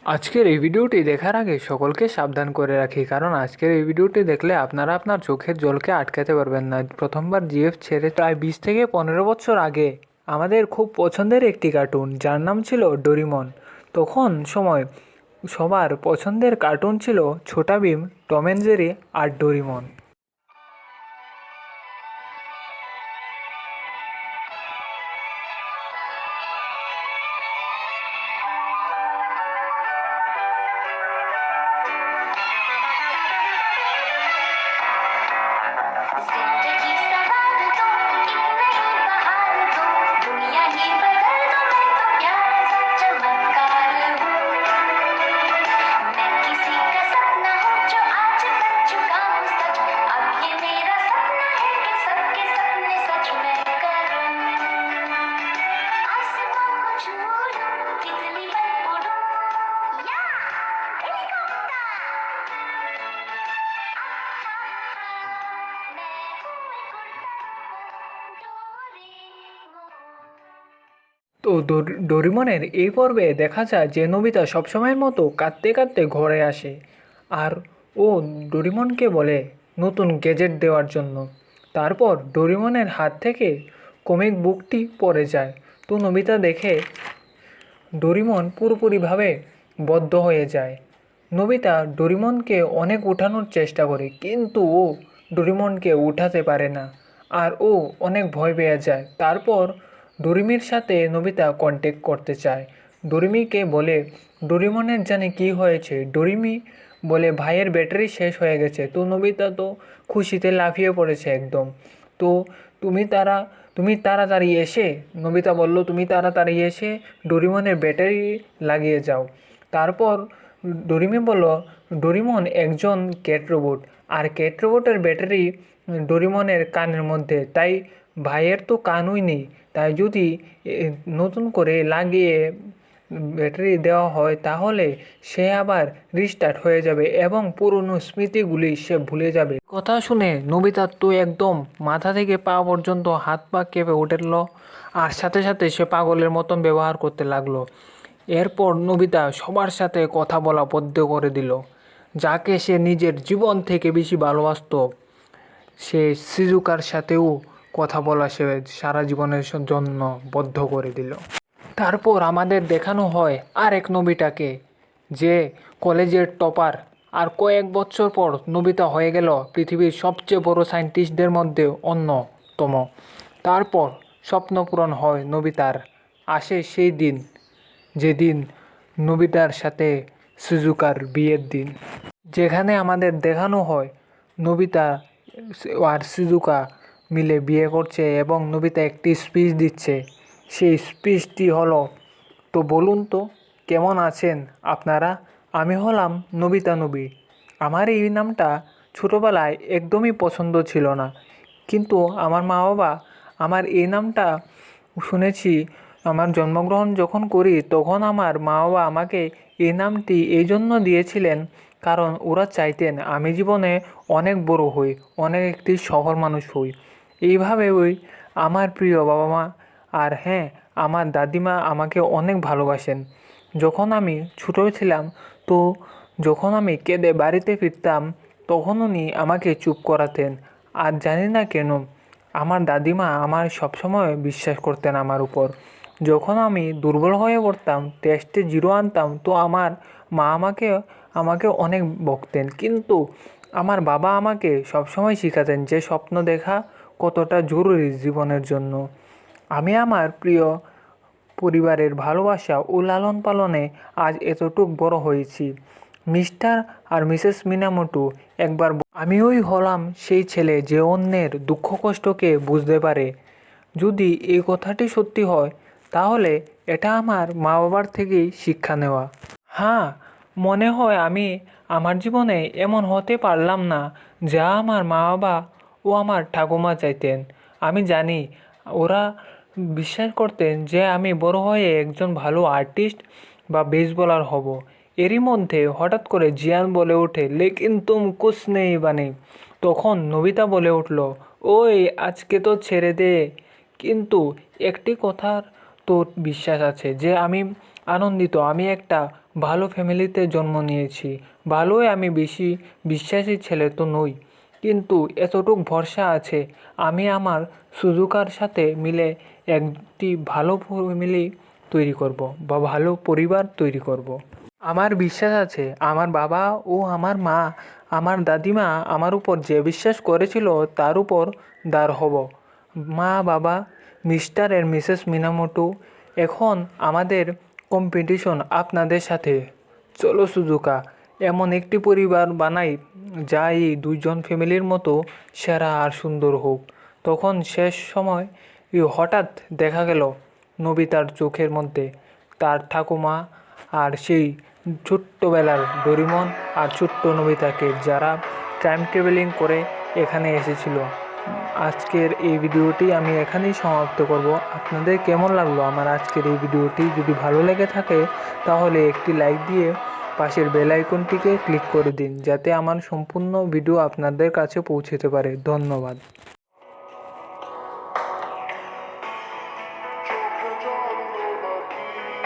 আজকের এই ভিডিওটি দেখার আগে সকলকে সাবধান করে রাখি, কারণ আজকের এই ভিডিওটি দেখলে আপনারা আপনার চোখের জলকে আটকাতে পারবেন না। প্রথমবার জিএফ ছেড়ে প্রায় 20 থেকে 15 বছর আগে আমাদের খুব পছন্দের একটি কার্টুন, যার নাম ছিল ডোরিমন। তখন সময় সবার পছন্দের কার্টুন ছিল Chhota Bheem, Tom and Jerry আর ডোরিমন। जिंदगी सवार दो, एक नई बहार दो, दुनिया ही बदल दो, मैं तो प्यारा सा चमत्कार हूँ। मैं किसी का सपना हूँ जो आज बन चुका हूँ सच। अब ये मेरा सपना है कि सबके सपने सच मैं करूँ। आसमां को छू लूं, तितली बन उड़ूं, या हेलीकॉप्टर। তো ডোরিমনের এই পর্বে দেখা যায় যে নোবিতা সবসময়ের মতো কাঁদতে কাঁদতে ঘরে আসে, আর ও ডোরিমনকে বলে নতুন গ্যাজেট দেওয়ার জন্য। তারপর ডোরিমনের হাত থেকে কমিক বুকটি পড়ে যায়। তো নোবিতা দেখে ডোরিমন পুরোপুরিভাবে বদ্ধ হয়ে যায়। নোবিতা ডোরিমনকে অনেক উঠানোর চেষ্টা করে, কিন্তু ও ডোরিমনকে উঠাতে পারে না, আর ও অনেক ভয় পেয়ে যায়। তারপর ডোরিমির সাথে নোবিতা কন্ট্যাক্ট করতে চায়। ডোরিমিকে বলে ডোরিমনের জানে কি হয়েছে। ডোরিমি বলে ভাইয়ের ব্যাটারি শেষ হয়ে গেছে। তো নোবিতা তো খুশিতে লাফিয়ে পড়েছে একদম। তো তুমি তাড়াতাড়ি এসে, নোবিতা বলল, তুমি তাড়াতাড়ি এসে ডোরিমনের ব্যাটারি লাগিয়ে যাও। তারপর ডোরিমি বলল, ডোরিমন একজন ক্যাট রোবট, আর ক্যাট রোবটের ব্যাটারি ডোরিমনের কানের মধ্যে, তাই ভাইয়ের তো কানই নেই। তাই যদি নতুন করে লাগিয়ে ব্যাটারি দেওয়া হয় তাহলে সে আবার রিস্টার্ট হয়ে যাবে এবং পুরনো স্মৃতিগুলি সে ভুলে যাবে। কথা শুনে নোবিতার তো একদম মাথা থেকে পা পর্যন্ত হাত পা কেঁপে উঠল, আর সাথে সাথে সে পাগলের মতন ব্যবহার করতে লাগলো। এরপর নোবিতা সবার সাথে কথা বলা বন্ধ করে দিল। যাকে সে নিজের জীবন থেকে বেশি ভালোবাসতো, সে সিজুকার সাথেও কথা বলা সে সারা জীবনের জন্য বদ্ধ করে দিল। তারপর আমাদের দেখানো হয় আর এক নোবিতাকে, যে কলেজের টপার, আর কয়েক বছর পর নোবিতা হয়ে গেল পৃথিবীর সবচেয়ে বড় সায়েন্টিস্টদের মধ্যে অন্যতম। তারপর স্বপ্ন পূরণ হয় নোবিতার। আসে সেই দিন, যেদিন নোবিতার সাথে সিজুকার বিয়ের দিন, যেখানে আমাদের দেখানো হয় নোবিতা আর সিজুকা মিলে বিয়ে করছে এবং নোবিতা একটি স্পিচ দিচ্ছে। সেই স্পিচটি হলো, তো বলুন তো কেমন আছেন আপনারা, আমি হলাম নোবিতা নবী। আমার এই নামটা ছোটোবেলায় একদমই পছন্দ ছিল না, কিন্তু আমার মা বাবা আমার এই নামটা শুনেছি। আমার জন্মগ্রহণ যখন করি তখন আমার মা বাবা আমাকে এই নামটি এই জন্য দিয়েছিলেন, কারণ ওরা চাইতেন আমি জীবনে অনেক বড় হই, অনেক একটি সফল মানুষ হই। এইভাবে ওই আমার প্রিয় বাবা মা আর হ্যাঁ, আমার দাদিমা আমাকে অনেক ভালোবাসেন। যখন আমি ছোটো ছিলাম, তো যখন আমি কেঁদে বাড়িতে ফিরতাম তখন উনি আমাকে চুপ করাতেন। আর জানি না কেন আমার দাদিমা আমার সবসময় বিশ্বাস করতেন আমার উপর। যখন আমি দুর্বল হয়ে পড়তাম, টেস্টে 0 আনতাম, তো আমার মা আমাকে অনেক বকতেন, কিন্তু আমার বাবা আমাকে সবসময় শেখাতেন যে স্বপ্ন দেখা কতটা জরুরি জীবনের জন্য। আমি আমার প্রিয় পরিবারের ভালোবাসা ও লালন পালনে আজ এতটুক বড় হয়েছি। মিস্টার আর মিসেস মিনামোটো একবার আমিই হলাম সেই ছেলে যে অন্যের দুঃখ কষ্টকে বুঝতে পারে। যদি এই কথাটি সত্যি হয় তাহলে এটা আমার মা বাবার থেকেই শিক্ষা নেওয়া। হ্যাঁ, মনে হয় আমি আমার জীবনে এমন হতে পারলাম না যা আমার মা বাবা ও আমার ঠাকুমা চাইতেন। আমি জানি ওরা বিশ্বাস করতেন যে আমি বড় হয়ে একজন ভালো আর্টিস্ট বা বেসবলার হব। এরই মধ্যে হঠাৎ করে জিয়ান বলে ওঠে, লেকিন তুম কুছ নেই বানে। তখন নোবিতা বলে উঠল, ওই আজকে তো ছেড়ে দে। কিন্তু একটি কথার তো বিশ্বাস আছে যে আমি আনন্দিত, আমি একটা ভালো ফ্যামিলিতে জন্ম নিয়েছি। ভালোই, আমি বেশি বিশ্বাসী ছেলে তো নই, কিন্তু এতটুক ভরসা আছে আমি আমার সুজুকার সাথে মিলে একটি ভালো ফ্যামিলি তৈরি করব বা ভালো পরিবার তৈরি করব। আমার বিশ্বাস আছে আমার বাবা ও আমার মা, আমার দাদিমা আমার উপর যে বিশ্বাস করেছিল তার উপর দাঁড় হব। মা, বাবা, মিস্টার এর মিসেস মিনামোটো, এখন আমাদের কম্পিটিশন আপনাদের সাথে। চলো সুজুকা, এমন একটি পরিবার বানাই যা এই দুইজন ফ্যামিলির মতো সেরা আর সুন্দর হোক। তখন শেষ সময় হঠাৎ দেখা গেল নবিতার চোখের মধ্যে তার ঠাকুমা আর সেই ছোট্টবেলার ডোরিমন আর ছোট্ট নবিতাকে, যারা টাইম ট্রাভেলিং করে এখানে এসেছিল। আজকের এই ভিডিওটি আমি এখানেই সমাপ্ত করব। আপনাদের কেমন লাগলো আমার আজকের এই ভিডিওটি? যদি ভালো লেগে থাকে তাহলে একটি লাইক দিয়ে পাশের বেল আইকনটিকে ক্লিক করে দিন, যাতে আমার সম্পূর্ণ ভিডিও আপনাদের কাছে পৌঁছতে পারে। ধন্যবাদ। চোখে জল গোলাপি